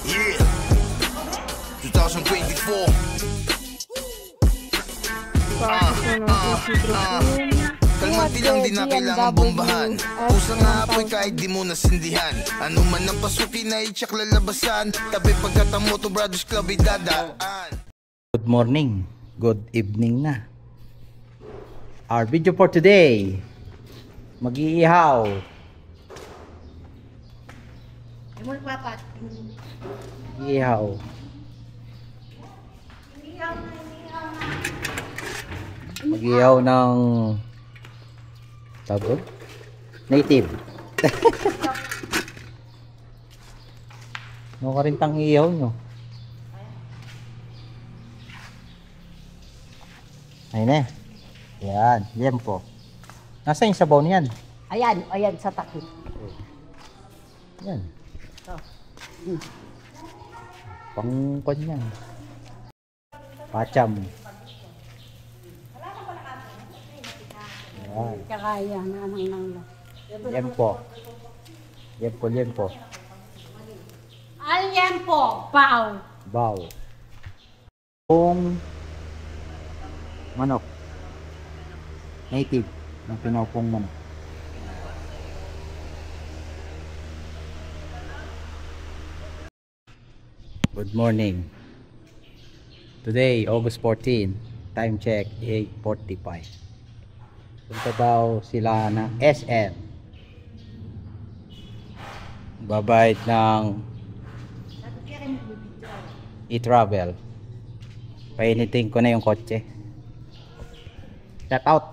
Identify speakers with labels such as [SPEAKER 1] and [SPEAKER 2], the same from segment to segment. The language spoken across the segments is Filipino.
[SPEAKER 1] Yeah, 2024. Kalmante lang, di na kailangan bombahan. Pusa nga apoy kahit di mo nasindihan. Ano man ang pasukin na itsak lalabasan. Tabi pagkatamoto Brothers Club ay dadaan.
[SPEAKER 2] Good morning, good evening na. Our video for today, mag-iihaw. Mag-iihaw. Mag-ihaw ng tawag native. No ka rin tang ihaw nyo. Ayun eh. Yan, yan po. Nasaan yung sabaw niyan?
[SPEAKER 3] Ayan, ayan sa takip.
[SPEAKER 2] Yan. Pangkon yan. Pacham. Yan.
[SPEAKER 3] Kakaya naman nang
[SPEAKER 2] Liempo. Liempo, liempo.
[SPEAKER 3] Alyempo, pao.
[SPEAKER 2] Baw. Kung manok. Native. Ng pinapong manok. Good morning. Today, August 14. Time check, 8:45. Punta daw sila ng SM. Babayad ng e-travel. Painitin ko na yung kotse. Shout out.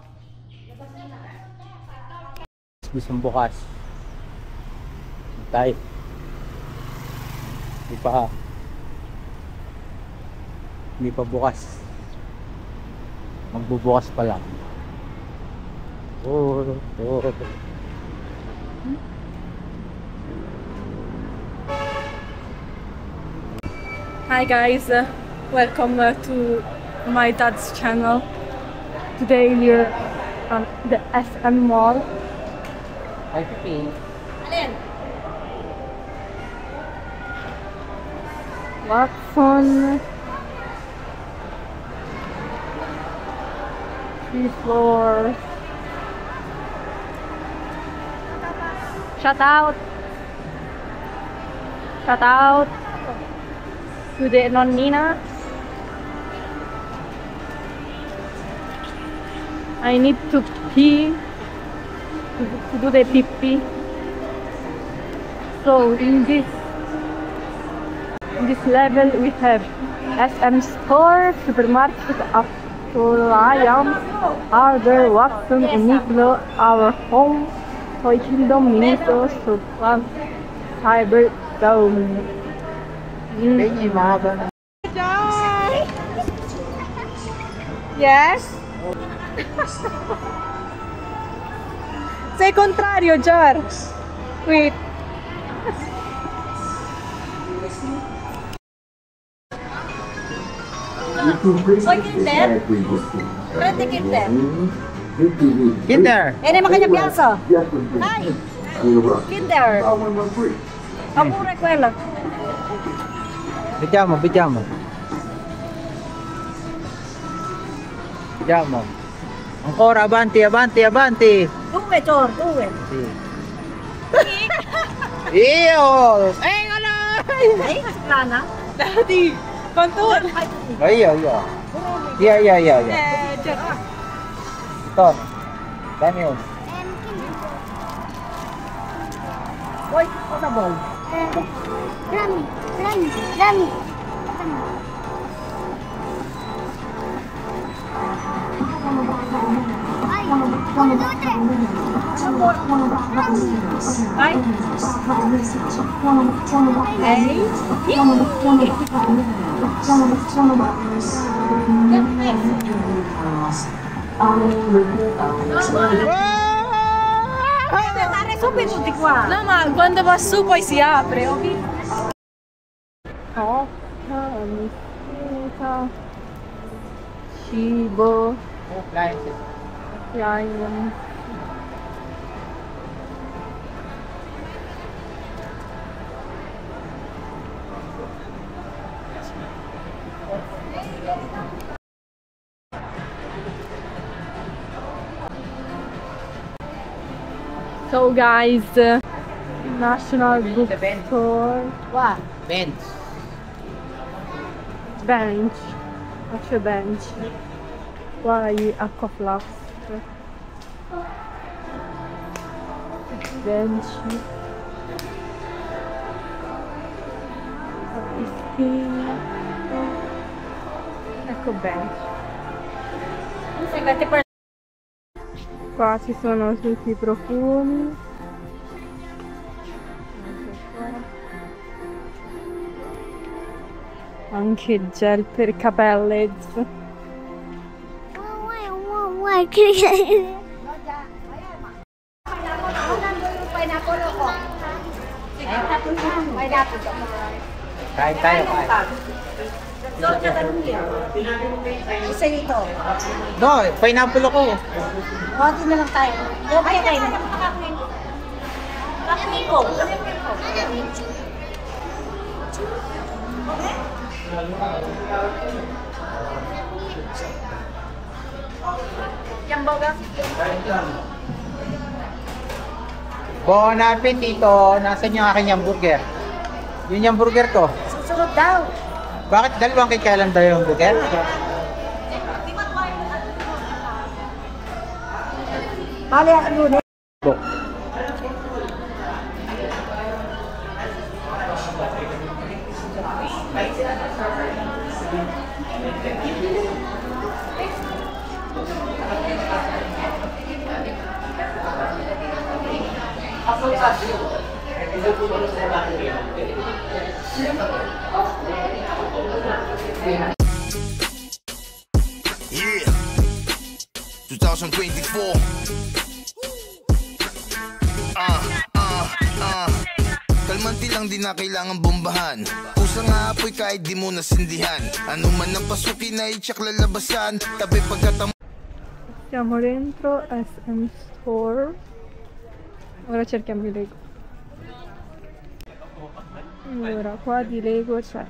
[SPEAKER 2] Bisong bukas. Tayo. Hindi pa bukas. Magbubukas pa lang.
[SPEAKER 4] Hi guys, welcome to my dad's channel. Today we're at the SM Mall. Watson. 3 floors. Shout out to the Nonina. I need to pee, to do the pee. So in this level we have SM Store, Supermarket, Appliance, Harder, Watson, Uniqlo, Our Home, Toy Kingdom, Miniso, Surplus, Cyber Dome. Yes? Say contrario, Jar. Wait.
[SPEAKER 3] Oy, Kinder? Pwede Kinder?
[SPEAKER 2] Kinder.
[SPEAKER 3] Ini makanya biasa. Hai. Kinder. Kamu rekwela.
[SPEAKER 2] Bijamo. Ancora avanti.
[SPEAKER 3] Due, Jor, due.
[SPEAKER 2] Sì. Io!
[SPEAKER 3] Ano? Ay, sana.
[SPEAKER 4] Daddy, kontur.
[SPEAKER 2] Iya. Iya.
[SPEAKER 4] Jar.
[SPEAKER 2] Ito. Daniel.
[SPEAKER 3] Oy, potable.
[SPEAKER 5] Rami. Ay,
[SPEAKER 3] subito di qua.
[SPEAKER 4] No, ma quando va su poi si apre, ok? Cibo. So guys, National Bookstore.
[SPEAKER 3] Wow.
[SPEAKER 2] Bench.
[SPEAKER 4] Bench. What's your bench? Why Aquaflux? Bench. Ecco bench. Qua ci sono tutti i profumi. Anche gel per capelli.
[SPEAKER 5] Why?
[SPEAKER 2] Kain tayo, kain.
[SPEAKER 3] Isa dito.
[SPEAKER 2] No, pineapple ako.
[SPEAKER 3] Konti na lang tayo. Okay tayo na. Kakamiko. Yan boga.
[SPEAKER 2] Bon appetito. Nasaan yung aking hamburger? Yun yung hamburger ko.
[SPEAKER 3] Susunod daw.
[SPEAKER 2] Bakit dalawang kailan daw yung hamburger?
[SPEAKER 3] Bali ang lunes.
[SPEAKER 2] Bo.
[SPEAKER 1] Yeah, 2024. Kalmanti lang, di na kailangan bombahan. Kusang apoy kahit di mo nasindihan. Ano man ang pasukin na i-check lalabasan. Tabi pagkatamo.
[SPEAKER 4] Siamo dentro SM Store. Ora cerchiamo i Lego. Allora, qua di Lego c'è.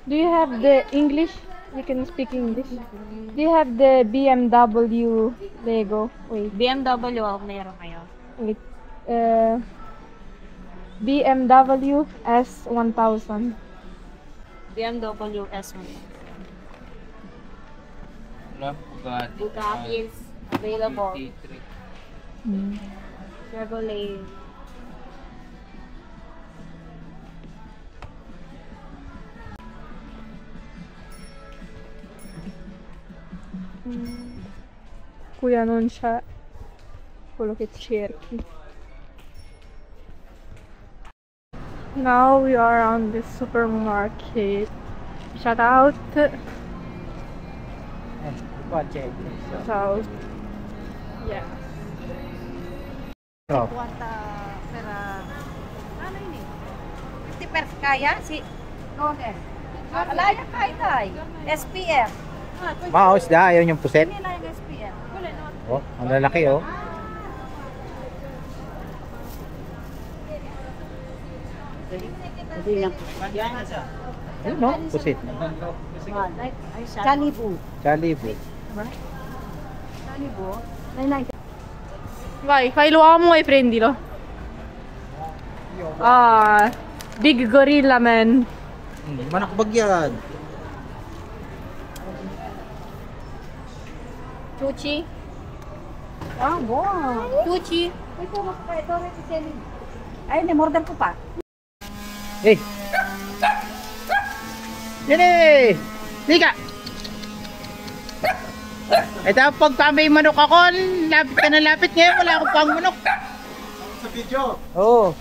[SPEAKER 4] Do you have the English? You can speak English. Do you have the BMW Lego? Wait,
[SPEAKER 3] BMW ako meron kayo.
[SPEAKER 4] wait. BMW S1000.
[SPEAKER 3] BMW S1. Bugatti is available. Chevrolet.
[SPEAKER 4] Kuya non c'è quello che cerchi. Now we are on the supermarket. Shout out.
[SPEAKER 2] Budget.
[SPEAKER 4] Shout out. Yeah.
[SPEAKER 2] Oh.
[SPEAKER 3] Ano yun eh? 50 pers kaya? Si Nones. Alaya kaya tayo. SPF.
[SPEAKER 2] Maos da, ayaw yung puset.
[SPEAKER 3] Hindi na yung SPF.
[SPEAKER 2] Oh, ang lalaki oh.
[SPEAKER 3] Hindi lang.
[SPEAKER 2] Ayun no, puset.
[SPEAKER 3] Calibu.
[SPEAKER 2] Chalibu.
[SPEAKER 3] Calibu.
[SPEAKER 4] Vai, fai l'uomo e prendilo. Ah, Big Gorilla Man.
[SPEAKER 2] Manak bagyan.
[SPEAKER 4] Chuchi.
[SPEAKER 3] Ah, wow.
[SPEAKER 4] Chuchi.
[SPEAKER 3] Ito, ito rin si Celine. Ay, ni-order ko pa.
[SPEAKER 2] Eh. Yan eh. Lika. Ito, pagka may manok ako, lapit ka na lapit ngayon, wala akong pang manok. Sa video? Oo.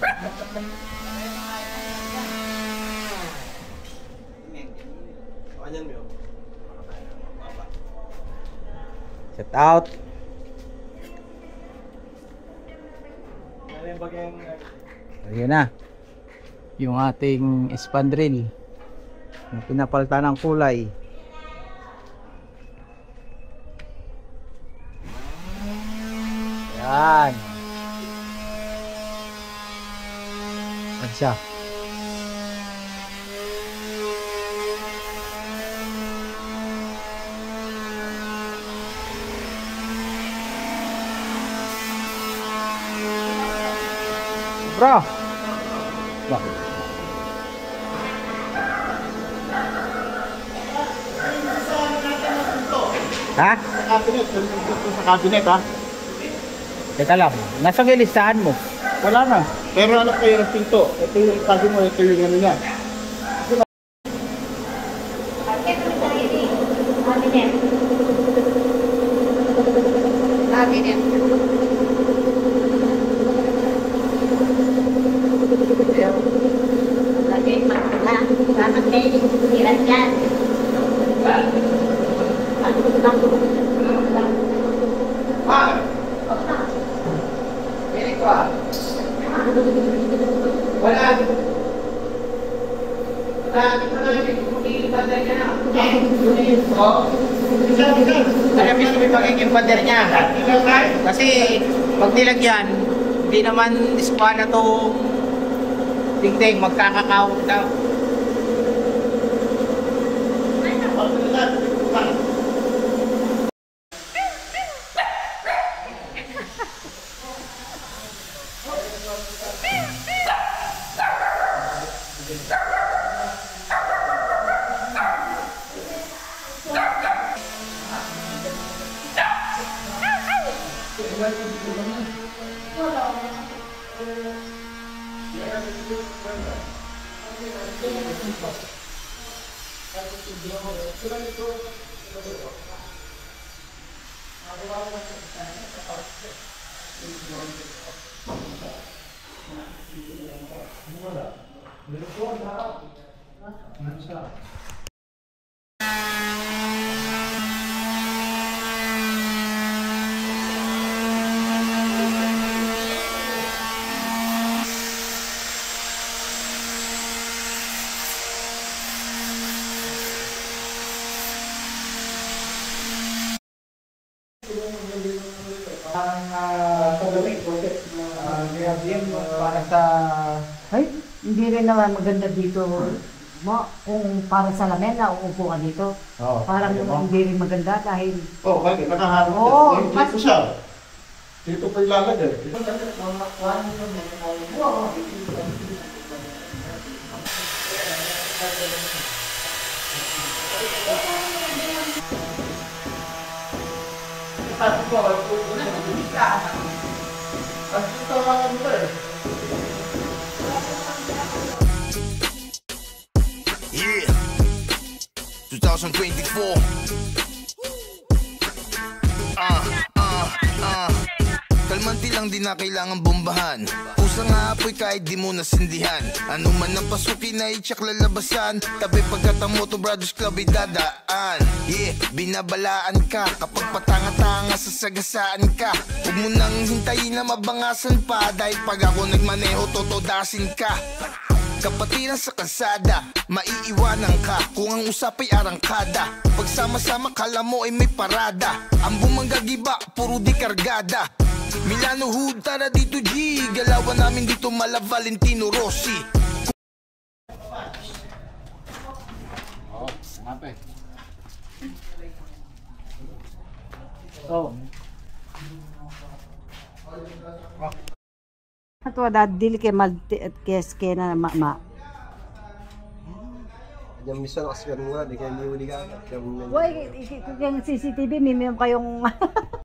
[SPEAKER 2] Set out. Ayan na. Yung ating spandrel. Yung pinapalitan ng kulay. Yan. Yan siya. Bro. Bakit? Ha?
[SPEAKER 6] Sa cabinet ha?
[SPEAKER 2] Teka lang, nasa listahan mo.
[SPEAKER 6] Wala na. Pero ano kayo ng pinto? Ito yung sabi mo, ito yung ano niya.
[SPEAKER 3] Cabinet. Lagay magkala. Dapat kayo hiran dyan.
[SPEAKER 2] Alam niyo yung magiging pader niya. Kasi pag nilagyan, hindi naman ispa na to dingding, magkakakawag daw. Para sa
[SPEAKER 3] Ay, hindi rin naman maganda dito. Kung para sa lamin na uupo ka dito. Parang hindi rin maganda dahil
[SPEAKER 6] Bakit? Nakaharap
[SPEAKER 3] Oo,
[SPEAKER 6] siya. Dito siya. Dito pa ilalagay.
[SPEAKER 1] Yeah, 2024. Kalmanti lang, di na kailangan bombahan. Pusang apoy kahit di mo nasindihan. Ano man ang pasukin na itsak lalabasan. Tabi pagkatamo to Brothers Club ay dadaan. Yeah, binabalaan ka kapag patanga-tanga sasagasaan ka. Huwag mo nang hintayin na mabangasan pa. Dahil pag ako nagmaneho totodasin ka. Kapatiran sa kalsada, maiiwanan ka kung ang usapay arangkada. Pagsama-sama kala mo ay may parada. Ang bumanggagiba, puro di kargada. Milano Hood, tara dito G. Galawan namin dito mala Valentino Rossi.
[SPEAKER 3] Atwa dili kay mal keske na ma.
[SPEAKER 7] Yang bisa nak sekarang ni, dia kan dia boleh kan.
[SPEAKER 3] Woi, yung CCTV mimim kayong